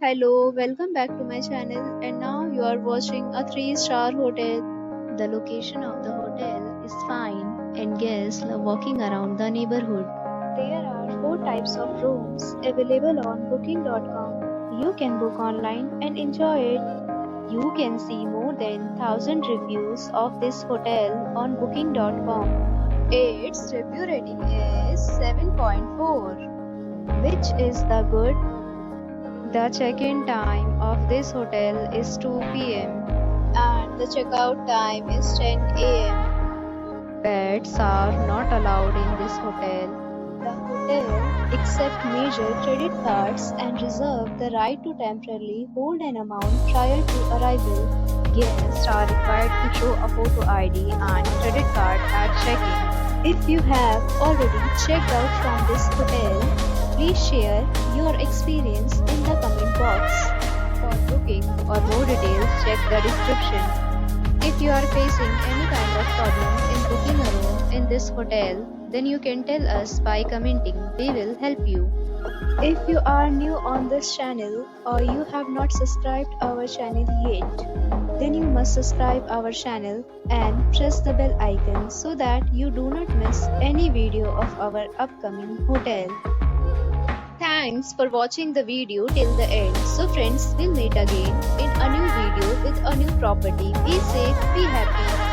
Hello, welcome back to my channel, and now you are watching a 3-star hotel. The location of the hotel is fine and guests love walking around the neighborhood. There are 4 types of rooms available on booking.com. You can book online and enjoy it. You can see more than 1000 reviews of this hotel on booking.com. Its review rating is 7.4, which is the good. The check-in time of this hotel is 2 p.m. and the checkout time is 10 a.m. Pets are not allowed in this hotel. The hotel accepts major credit cards and reserves the right to temporarily hold an amount prior to arrival. Guests are required to show a photo ID and credit card at check-in. If you have already checked out from this hotel, please share your experience in the comment box. For booking or more details, check the description. If you are facing any kind of problem in booking a room in this hotel, then you can tell us by commenting. We will help you. If you are new on this channel or you have not subscribed our channel yet, then you must subscribe our channel and press the bell icon so that you do not miss any video of our upcoming hotel. Thanks for watching the video till the end. So friends, we'll meet again in a new video with a new property. Be safe, be happy.